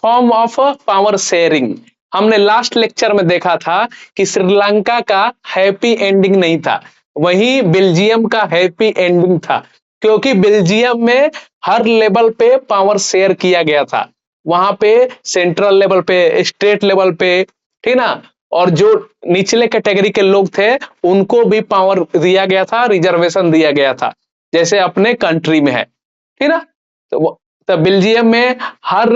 Form of power sharing. हमने last lecture में देखा था कि श्रीलंका का हैप्पी एंडिंग नहीं था, वहीं बेल्जियम का हैप्पी एंडिंग था, क्योंकि बेल्जियम में हर लेवल पे पावर शेयर किया गया था। वहां पे सेंट्रल लेवल पे, स्टेट लेवल पे, ठीक ना, और जो निचले कैटेगरी के लोग थे उनको भी पावर दिया गया था, रिजर्वेशन दिया गया था, जैसे अपने कंट्री में है, ठीक ना। तो बेल्जियम में हर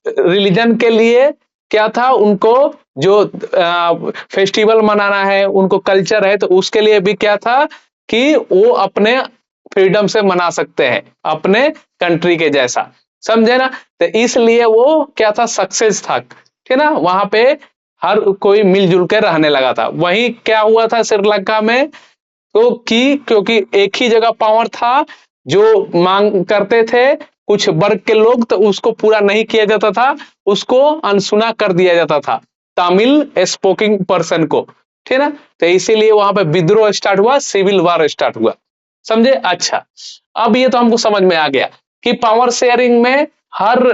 रिलीजन के लिए क्या था, उनको जो फेस्टिवल मनाना है, उनको कल्चर है, तो उसके लिए भी क्या था कि वो अपने फ्रीडम से मना सकते हैं, अपने कंट्री के जैसा, समझे ना। तो इसलिए वो क्या था, सक्सेस था, ठीक ना। वहां पे हर कोई मिलजुल के रहने लगा था। वहीं क्या हुआ था श्रीलंका में, तो क्योंकि एक ही जगह पावर था, जो मांग करते थे कुछ वर्ग के लोग, तो उसको पूरा नहीं किया जाता था, उसको अनसुना कर दिया जाता था तमिल स्पोकिंग पर्सन को, ठीक ना। तो इसीलिए वहां पे विद्रोह स्टार्ट हुआ, सिविल वॉर स्टार्ट हुआ, समझे। अच्छा, अब ये तो हमको समझ में आ गया कि पावर शेयरिंग में हर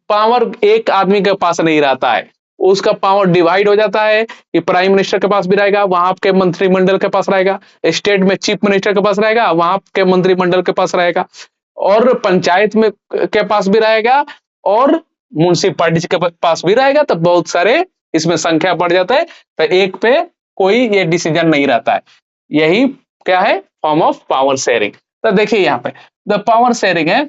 पावर एक आदमी के पास नहीं रहता है, उसका पावर डिवाइड हो जाता है कि प्राइम मिनिस्टर के पास भी रहेगा, वहां के मंत्रिमंडल के पास रहेगा, स्टेट में चीफ मिनिस्टर के पास रहेगा, वहां के मंत्रिमंडल के पास रहेगा, और पंचायत में के पास भी रहेगा, और म्युनिसिपैलिटी के पास भी रहेगा। तो बहुत सारे इसमें संख्या बढ़ जाता है, तो एक पे कोई ये डिसीजन नहीं रहता है। यही क्या है, फॉर्म ऑफ पावर शेयरिंग। तो देखिए यहाँ पे द पावर शेयरिंग है,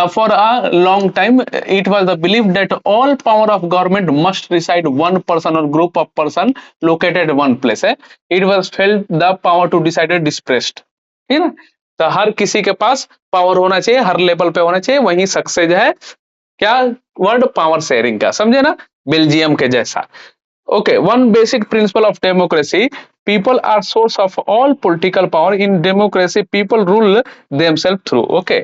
for a long time it was the belief that all power of government must reside one person or group of person located at one place है। it was felt the power to decide dispersed, ठीक है ना। तो हर किसी के पास power होना चाहिए, हर level पे होना चाहिए, वही सक्सेस है क्या, वर्ड पावर शेयरिंग का, समझे ना, बेल्जियम के जैसा। Okay, one basic principle of democracy, people are source of all political power in democracy, people rule themselves through। Okay,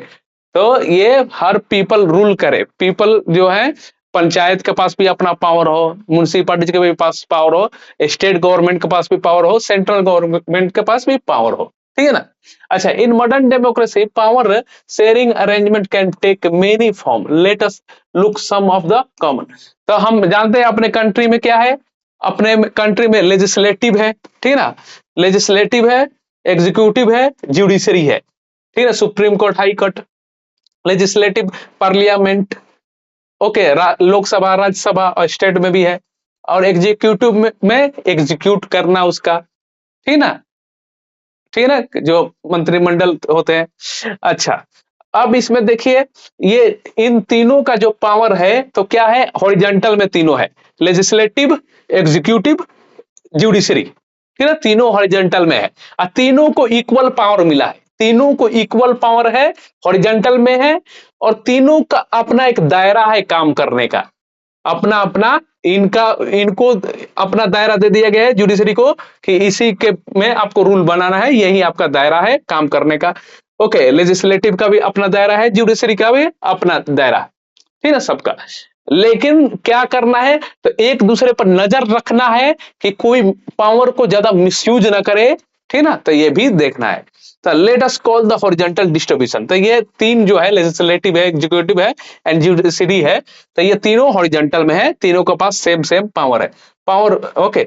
तो ये हर पीपल रूल करे, पीपल जो है पंचायत के पास भी अपना पावर हो, म्युनिसिपैलिटी के भी पास पावर हो, स्टेट गवर्नमेंट के पास भी पावर हो, सेंट्रल गवर्नमेंट के पास भी पावर हो, ठीक है ना। अच्छा, in modern democracy power sharing arrangement can take many form, let us look some of the common. तो हम जानते हैं अपने कंट्री में क्या है, अपने कंट्री में लेजिस्लेटिव है, ठीक है ना, लेजिस्लेटिव है, एग्जीक्यूटिव है, जुडिशरी है, ठीक है, supreme court, high court, legislative parliament, okay, Lok Sabha, Rajya Sabha और स्टेट में भी है, और एग्जीक्यूटिव में एग्जीक्यूट करना उसका, ठीक ना, ठीक है ना, जो मंत्रिमंडल होते हैं। अच्छा, अब इसमें देखिए ये इन तीनों का जो पावर है, तो क्या है, हॉरिजॉन्टल में तीनों है, लेजिस्लेटिव, एग्जीक्यूटिव, जुडिशरी, ठीक है, तीनों हॉरिजॉन्टल में है, और तीनों को इक्वल पावर मिला है, तीनों को इक्वल पावर है, हॉरिजॉन्टल में है, और तीनों का अपना एक दायरा है काम करने का, अपना अपना इनको अपना दायरा दे दिया गया है जुडिशरी को, कि इसी के में आपको रूल बनाना है, यही आपका दायरा है काम करने का। ओके, लेजिस्लेटिव का भी अपना दायरा है, जुडिशरी का भी अपना दायरा है, ठीक है सबका। लेकिन क्या करना है, तो एक दूसरे पर नजर रखना है कि कोई पावर को ज्यादा मिसयूज ना करे, ठीक ना, तो ये भी देखना है। तो let us call the horizontal distribution. तो ये तीन जो है, लेजिस्लेटिव है, एग्जीक्यूटिव है एंड जुडिशरी है, तो ये तीनों हॉरिजॉन्टल में है, तीनों के पास सेम सेम पावर है, power. Okay,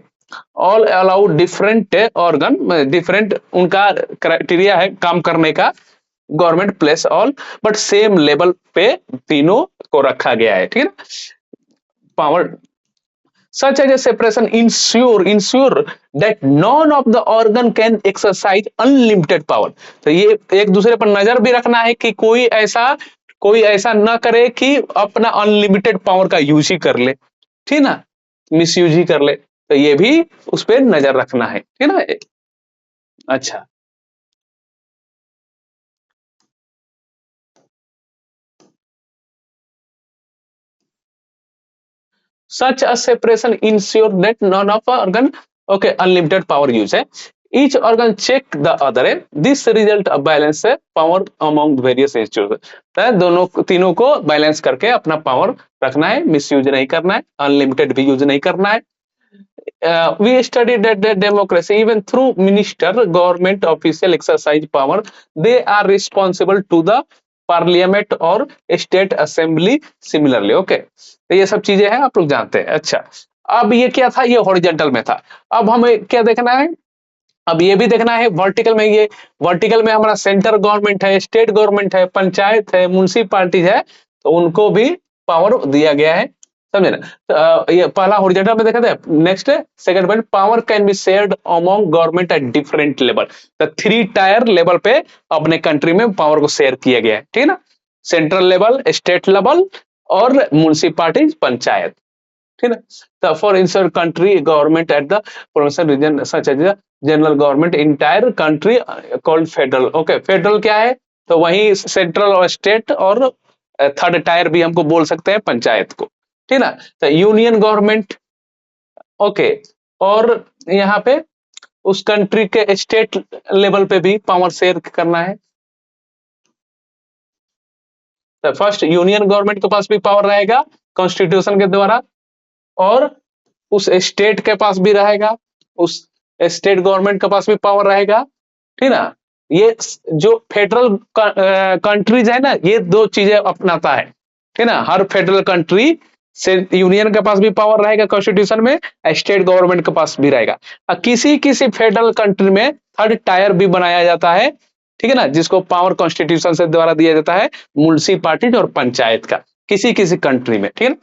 all allow different organ, different उनका क्राइटेरिया है काम करने का, government place all, but same level पे तीनों को रखा गया है, ठीक है ना। Power such as a separation ensure that none of the organ can exercise unlimited power। तो ये एक दूसरे पर नजर भी रखना है कि कोई ऐसा ना करे कि अपना अनलिमिटेड पावर का यूज ही कर ले, ठीक ना, मिस यूज ही कर ले, तो ये भी उस पर नजर रखना है, ठीक ना। अच्छा, such a separation ensure that none of organ, okay, unlimited power use है, each organ check the other है, this result a balance है power among various institutions। तो दोनों तीनों को बैलेंस करके अपना पावर रखना है, मिस यूज नहीं करना है, अनलिमिटेड भी यूज नहीं करना है। we studied that the democracy even through minister government official exercise power, they are responsible to the parliament और स्टेट असेंबली सिमिलरली। ओके, तो ये सब चीजें हैं, आप लोग जानते हैं। अच्छा, अब ये क्या था, ये हॉरिजॉन्टल में था। अब हमें क्या देखना है, अब ये भी देखना है वर्टिकल में। ये वर्टिकल में हमारा सेंट्रल गवर्नमेंट है, स्टेट गवर्नमेंट है, पंचायत है, म्युनिसिपालिटीज है, तो उनको भी पावर दिया गया है, समझे ना। तो, ये पहला हॉरिजॉन्टल में देखा था। नेक्स्ट है second point, power can be shared among government at different level. तो 3 टायर लेवल पे अपने कंट्री में पावर को शेयर किया गया है, ठीक है ना। सेंट्रल लेवल, स्टेट लेवल और म्युनिसिपालिटीज, पंचायत, ठीक है। तो फॉर इंसर country government at the provincial region such as general government entire country called federal. Okay, federal क्या है, तो वही सेंट्रल और स्टेट और थर्ड टायर भी हमको बोल सकते हैं पंचायत को, ठीक ना। तो यूनियन गवर्नमेंट, ओके, और यहाँ पे उस कंट्री के स्टेट लेवल पे भी पावर शेयर करना है। तो फर्स्ट यूनियन गवर्नमेंट के पास भी पावर रहेगा कॉन्स्टिट्यूशन के द्वारा, और उस स्टेट के पास भी रहेगा, उस स्टेट गवर्नमेंट के पास भी पावर रहेगा, ठीक ना। ये जो फेडरल कंट्रीज है ना, ये 2 चीजें अपनाता है, ठीक ना। हर फेडरल कंट्री से यूनियन के पास भी पावर रहेगा कॉन्स्टिट्यूशन में, स्टेट गवर्नमेंट के पास भी रहेगा। किसी किसी फेडरल कंट्री में थर्ड टायर भी बनाया जाता है, ठीक है ना, जिसको पावर कॉन्स्टिट्यूशन से द्वारा दिया जाता है म्युनिसिपालिटीज और पंचायत का, किसी किसी कंट्री में, ठीक है।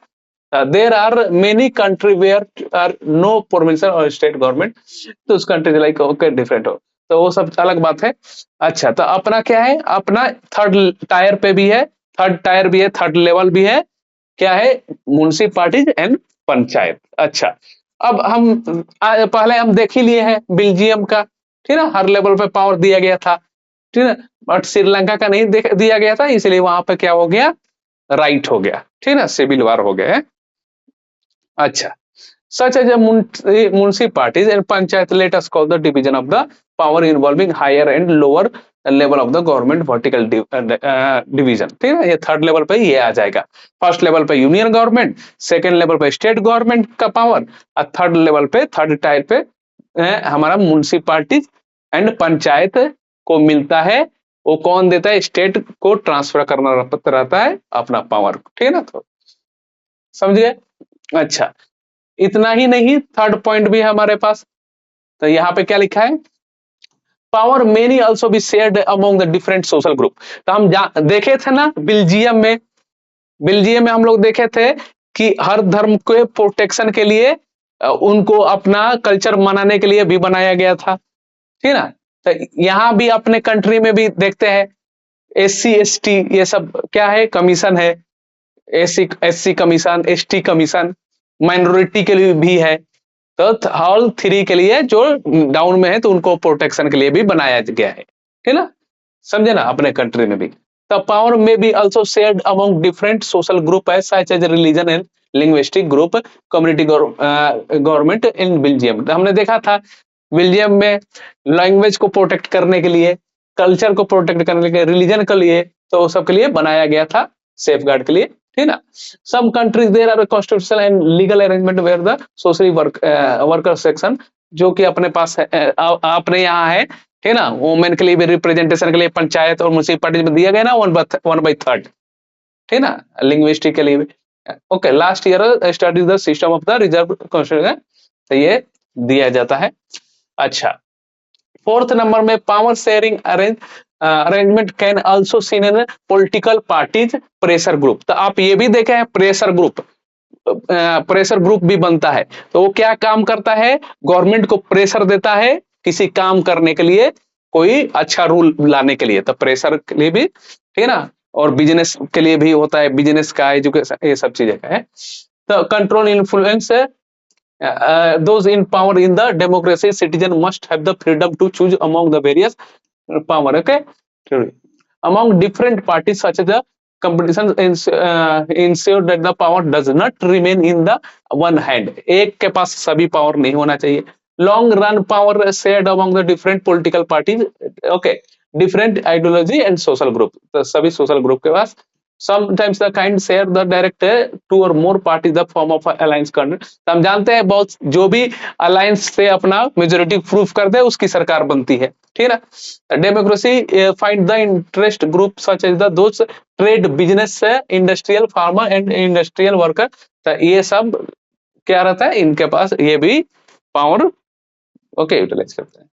there are many country where are no provincial or state government, तो उस कंट्री लाइक ओके डिफरेंट हो, तो वो सब अलग बात है। अच्छा, तो अपना क्या है, अपना थर्ड टायर पे भी है, थर्ड टायर भी है, थर्ड लेवल भी है, क्या है, म्युनिसिपालिटीज एंड पंचायत। अच्छा, अब हम पहले हम देख ही लिए हैं बेल्जियम का, ठीक है, हर लेवल पे पावर दिया गया था, ठीक है, बट श्रीलंका का नहीं दिया गया था, इसलिए वहां पे क्या हो गया, राइट हो गया, ठीक है ना, सिविल वार हो गया है। अच्छा, such as a municipalities and panchayat, let us call the division of the power involving higher and lower level of the government vertical division, ठीक है। ये थर्ड लेवल पे ये आ जाएगा। फर्स्ट लेवल पे यूनियन गवर्नमेंट, सेकंड लेवल पे state government का power, और थर्ड लेवल पे, थर्ड टायर पे हमारा म्युनिसिपालिटी एंड पंचायत को मिलता है। वो कौन देता है, स्टेट को ट्रांसफर करना रहता है अपना पावर, ठीक है ना। तो समझ गए। अच्छा, इतना ही नहीं, थर्ड पॉइंट भी है हमारे पास। तो यहाँ पे क्या लिखा है, power many also be shared among the different social group. तो हम देखे थे ना बेल्जियम में हम लोग देखे थे कि हर धर्म के प्रोटेक्शन के लिए उनको अपना कल्चर मनाने के लिए भी बनाया गया था, ठीक है ना। तो यहाँ भी अपने कंट्री में भी देखते हैं SC ST ये सब क्या है, कमीशन है, SC commission, ST commission, minority के लिए भी है। तो ऑल 3 के लिए जो डाउन में है तो उनको प्रोटेक्शन के लिए भी बनाया गया है, ठीक ना, समझे ना, अपने कंट्री में भी। द पावर में be also shared among different social group है, such as religion and linguistic group, community government in Belgium. तो हमने देखा था बेल्जियम में लैंग्वेज को प्रोटेक्ट करने के लिए, कल्चर को प्रोटेक्ट करने के लिए, रिलीजन के लिए, तो सबके लिए बनाया गया था, सेफ गार्ड के लिए, ठीक ना। Some countries there are constitutional and legal arrangement where the socially worker section, जो कि अपने पास है, अपने यहाँ है, ठीक ना। वुमेन के लिए भी रिप्रेजेंटेशन के लिए पंचायत और म्युनिसिपैलिटी में दिया गया ना 1/3, ठीक ना, लिंग्विस्टिक के लिए भी। Okay, last year study the system of the reserve constitution, तो ये दिया जाता है। अच्छा, फोर्थ नंबर में power sharing arrangement can also seen in political parties pressure group. तो आप ये भी देखे हैं प्रेशर ग्रुप भी बनता है। तो वो क्या काम करता है, गवर्नमेंट को प्रेशर देता है किसी काम करने के लिए, कोई अच्छा रूल लाने के लिए, तो प्रेशर के लिए भी, ठीक है ना, और बिजनेस के लिए भी होता है, बिजनेस का, एजुकेशन, ये सब चीजें का है। तो control influence those in power in the democracy, citizen must have the freedom to choose among the various power, okay, among different parties, such as the competition ensure that the power does not remain in the one hand, एक के पास सभी power नहीं होना चाहिए। long run power shared among the different political parties, okay, different ideology and social group, तो सभी social group के पास sometimes the kind share the direct to or more party the form of alliance government. तो हम जानते हैं बहुत जो भी अलायंस से अपना मेजोरिटी प्रूफ कर दे उसकी सरकार बनती है, ठीक है ना। Democracy find the interest group such as the दोस्त trade business industrial farmer and industrial worker. तो ये सब क्या रहता है, इनके पास ये भी पावर ओके यूटिलाइज करते हैं।